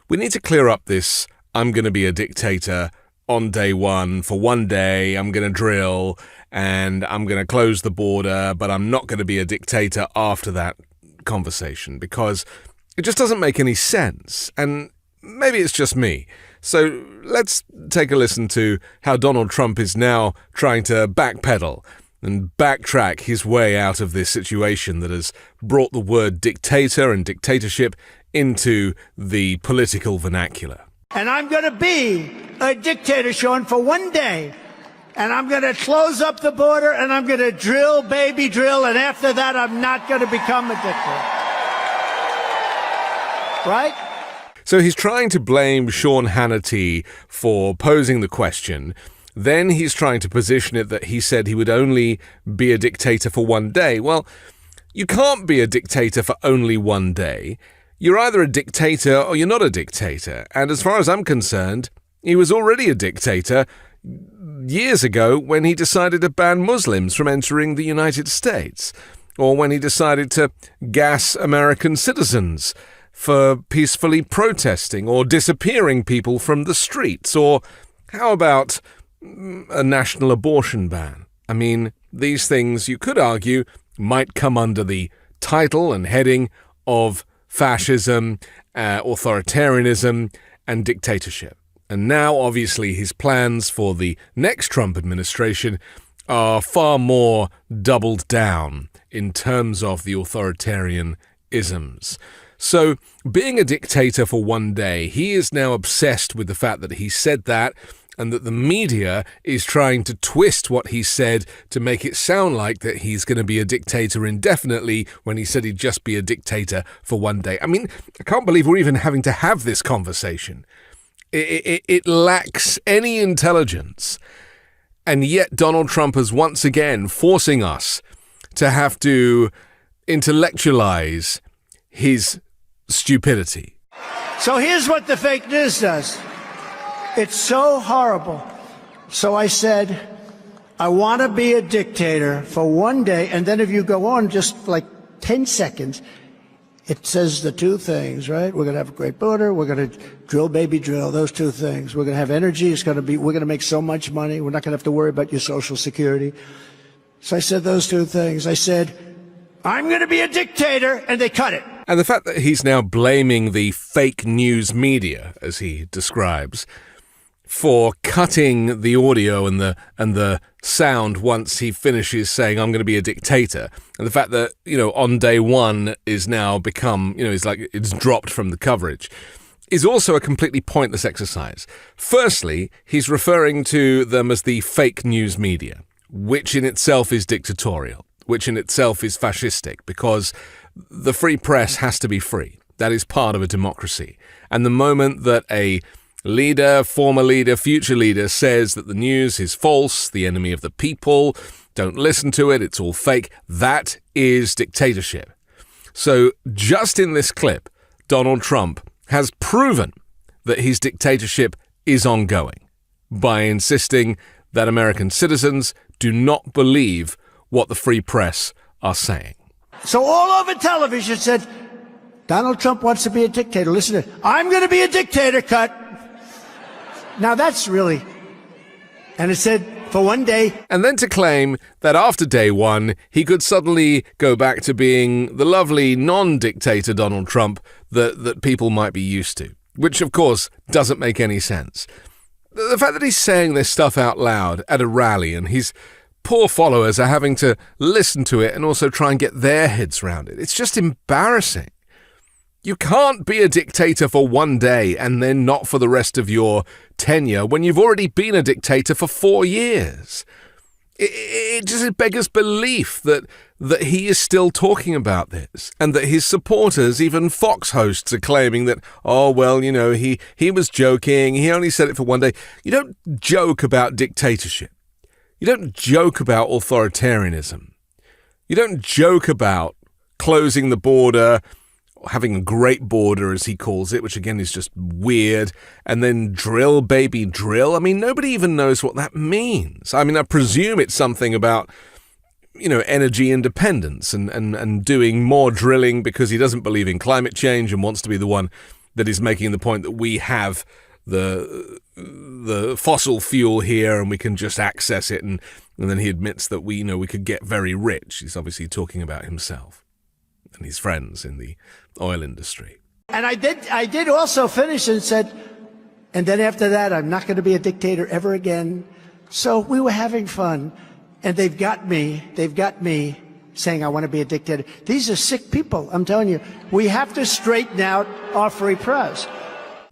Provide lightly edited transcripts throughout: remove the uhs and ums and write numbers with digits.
we need to clear up this I'm going to be a dictator on day one. For one day, I'm going to drill and I'm going to close the border, but I'm not going to be a dictator after that conversation, because it just doesn't make any sense. And maybe it's just me. So let's take a listen to how Donald Trump is now trying to backpedal and backtrack his way out of this situation that has brought the word dictator and dictatorship into the political vernacular. And I'm going to be a dictator, Sean, for one day. And I'm going to close up the border and I'm going to drill, baby, drill. And after that, I'm not going to become a dictator. Right? So he's trying to blame Sean Hannity for posing the question. Then he's trying to position it that he said he would only be a dictator for one day. Well, you can't be a dictator for only one day. You're either a dictator or you're not a dictator. And as far as I'm concerned, he was already a dictator years ago when he decided to ban Muslims from entering the United States, or when he decided to gas American citizens for peacefully protesting or disappearing people from the streets. Or how about a national abortion ban? I mean, these things, you could argue, might come under the title and heading of fascism, authoritarianism, and dictatorship. And now, obviously, his plans for the next Trump administration are far more doubled down in terms of the authoritarian isms. So, being a dictator for one day, he is now obsessed with the fact that he said that, and that the media is trying to twist what he said to make it sound like that he's going to be a dictator indefinitely when he said he'd just be a dictator for one day. I mean, I can't believe we're even having to have this conversation. It lacks any intelligence. And yet Donald Trump is once again forcing us to have to intellectualize his stupidity. So here's what the fake news does. It's so horrible. So I said, I want to be a dictator for one day. And then if you go on just like 10 seconds, it says the two things, right? We're going to have a great border. We're going to drill, baby, drill. Those two things. We're going to have energy. We're going to make so much money. We're not going to have to worry about your Social Security. So I said those two things. I said, I'm going to be a dictator. And they cut it. And the fact that he's now blaming the fake news media, as he describes, for cutting the audio and the sound once he finishes saying, I'm going to be a dictator. And the fact that, on day one is now become, it's dropped from the coverage, is also a completely pointless exercise. Firstly, he's referring to them as the fake news media, which in itself is dictatorial, which in itself is fascistic, because the free press has to be free. That is part of a democracy. And the moment that a leader, former leader, future leader says that the news is false, the enemy of the people, don't listen to it, it's all fake, that is dictatorship. So just in this clip, Donald Trump has proven that his dictatorship is ongoing by insisting that American citizens do not believe what the free press are saying. So all over television said, Donald Trump wants to be a dictator. Listen to it. I'm going to be a dictator, cut. Now that's really, and it said for one day. And then to claim that after day one, he could suddenly go back to being the lovely non-dictator Donald Trump that people might be used to, which of course doesn't make any sense. The fact that he's saying this stuff out loud at a rally and his poor followers are having to listen to it and also try and get their heads around it, it's just embarrassing. You can't be a dictator for one day and then not for the rest of your tenure when you've already been a dictator for 4 years. It just beggars belief that he is still talking about this, and that his supporters, even Fox hosts, are claiming that, he was joking, he only said it for one day. You don't joke about dictatorship. You don't joke about authoritarianism. You don't joke about closing the border, having a great border, as he calls it, which again is just weird, and then drill, baby, drill. I mean, nobody even knows what that means. I mean, I presume it's something about, energy independence and doing more drilling because he doesn't believe in climate change and wants to be the one that is making the point that we have the fossil fuel here and we can just access it, and then he admits that we could get very rich. He's obviously talking about himself and his friends in the oil industry. And I did also finish and said, and then after that, I'm not going to be a dictator ever again. So we were having fun, and they've got me saying I want to be a dictator. These are sick people, I'm telling you. We have to straighten out our free press.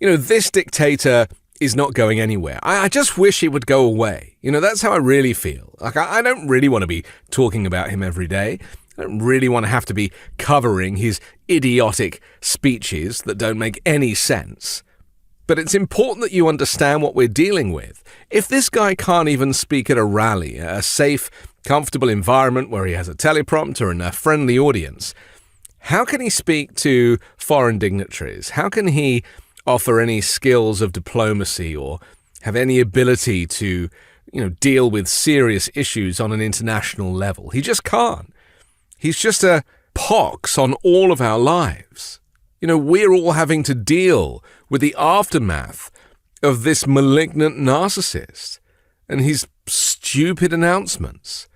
This dictator is not going anywhere. I just wish he would go away. That's how I really feel. Like, I don't really want to be talking about him every day. I don't really want to have to be covering his idiotic speeches that don't make any sense. But it's important that you understand what we're dealing with. If this guy can't even speak at a rally, a safe, comfortable environment where he has a teleprompter and a friendly audience, how can he speak to foreign dignitaries? How can he offer any skills of diplomacy or have any ability to, deal with serious issues on an international level? He just can't. He's just a pox on all of our lives. We're all having to deal with the aftermath of this malignant narcissist and his stupid announcements.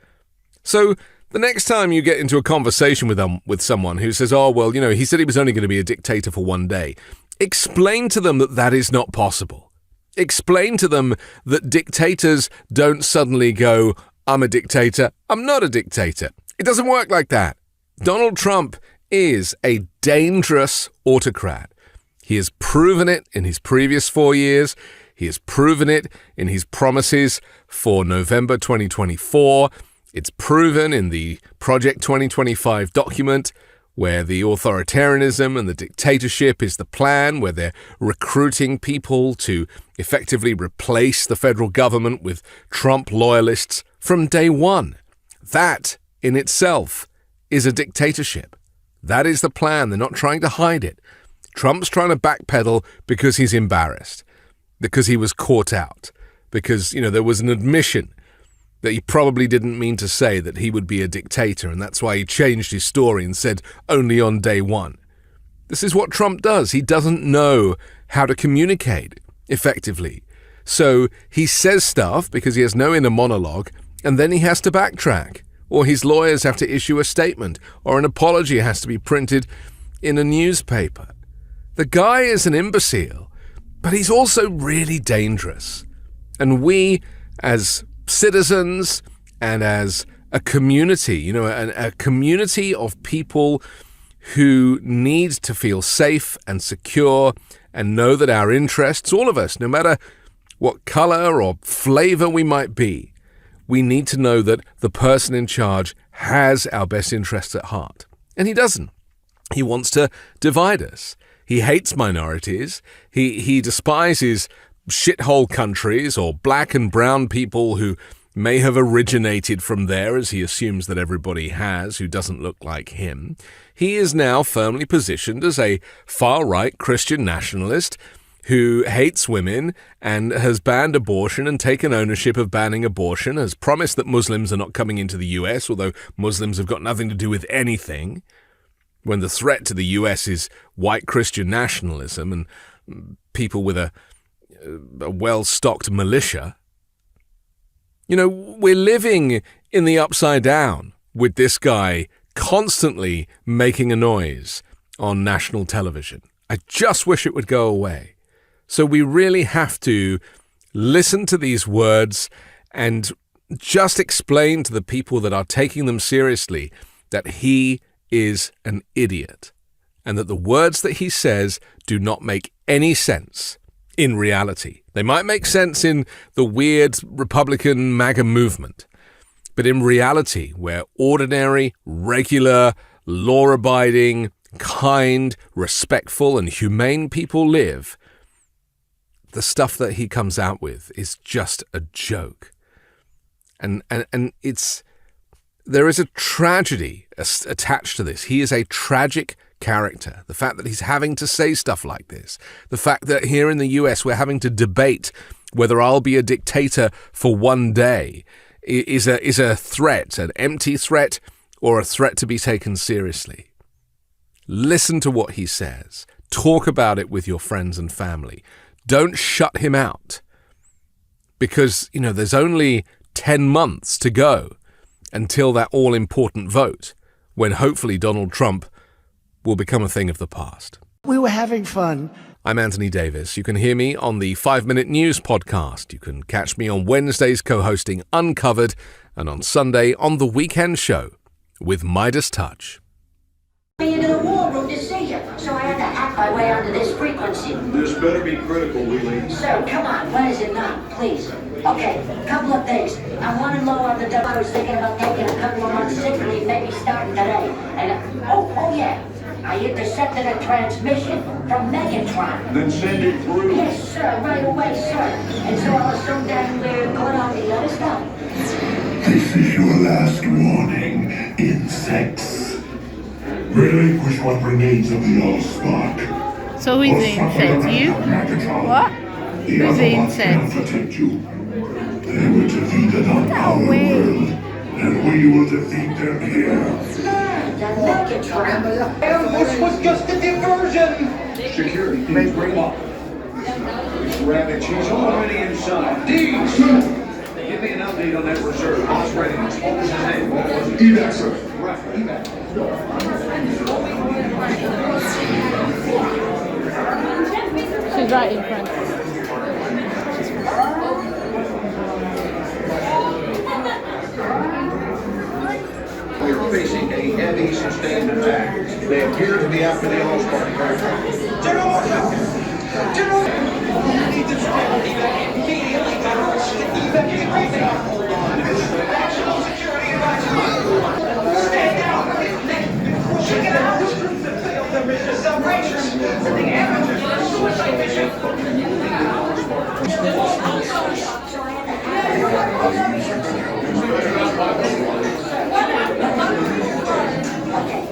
So the next time you get into a conversation with someone who says, oh, well, he said he was only going to be a dictator for one day, explain to them that that is not possible. Explain to them that dictators don't suddenly go, I'm a dictator, I'm not a dictator. It doesn't work like that. Donald Trump is a dangerous autocrat. He has proven it in his previous 4 years. He has proven it in his promises for November 2024. It's proven in the Project 2025 document, where the authoritarianism and the dictatorship is the plan, where they're recruiting people to effectively replace the federal government with Trump loyalists from day one. That in itself is a dictatorship. That is the plan. They're not trying to hide it. Trump's trying to backpedal because he's embarrassed, because he was caught out, because, there was an admission that he probably didn't mean to say that he would be a dictator, and that's why he changed his story and said only on day one. This is what Trump does. He doesn't know how to communicate effectively. So he says stuff because he has no inner monologue, and then he has to backtrack, or his lawyers have to issue a statement, or an apology has to be printed in a newspaper. The guy is an imbecile, but he's also really dangerous. And we, as citizens and as a community, a community of people who need to feel safe and secure and know that our interests, all of us, no matter what color or flavor we might be, we need to know that the person in charge has our best interests at heart. And he doesn't. He wants to divide us. He hates minorities. He despises shithole countries or black and brown people who may have originated from there, as he assumes that everybody has who doesn't look like him. He is now firmly positioned as a far-right Christian nationalist who hates women and has banned abortion and taken ownership of banning abortion, has promised that Muslims are not coming into the US, although Muslims have got nothing to do with anything, when the threat to the US is white Christian nationalism and people with a well-stocked militia. We're living in the upside down with this guy constantly making a noise on national television. I just wish it would go away. So we really have to listen to these words and just explain to the people that are taking them seriously that he is an idiot and that the words that he says do not make any sense in reality. They might make sense in the weird Republican MAGA movement, but in reality, where ordinary, regular, law-abiding, kind, respectful, and humane people live, the stuff that he comes out with is just a joke. And there is a tragedy attached to this. He is a tragic character. The fact that he's having to say stuff like this, the fact that here in the US we're having to debate whether I'll be a dictator for one day is a threat, an empty threat, or a threat to be taken seriously. Listen to what he says. Talk about it with your friends and family. Don't shut him out. Because, there's only 10 months to go until that all-important vote, when hopefully Donald Trump will become a thing of the past. We were having fun. I'm Anthony Davis. You can hear me on the 5-Minute News podcast. You can catch me on Wednesdays co-hosting Uncovered and on Sunday on The Weekend Show with Midas Touch. Into the war room to see you, so I had to hack my way onto this frequency. This better be critical, Wheelie. Sir, come on, what is it now, please? Okay, couple of things. I'm running low on the dough. I was thinking about taking a couple of months sick leave, maybe starting today. And, oh yeah, I intercepted a transmission from Megatron. Then send it through. Yes, sir, right away, sir. And so I was so damn good on me, let us know. This is your last warning, insects. Relinquish what remains of the Allspark. So who's the insect? You? What? Who's the insect? Protect you. They were defeated on our world, and we will defeat them here. This was just a diversion! Security, please bring up. Rabbit, she's already inside. Deeds! Give me an update on that reserve. Boss readiness. What was his name? What was it? Evac, sir. Right, evac. She's right in front. We're facing a heavy sustained attack. They appear to be after the Allspark.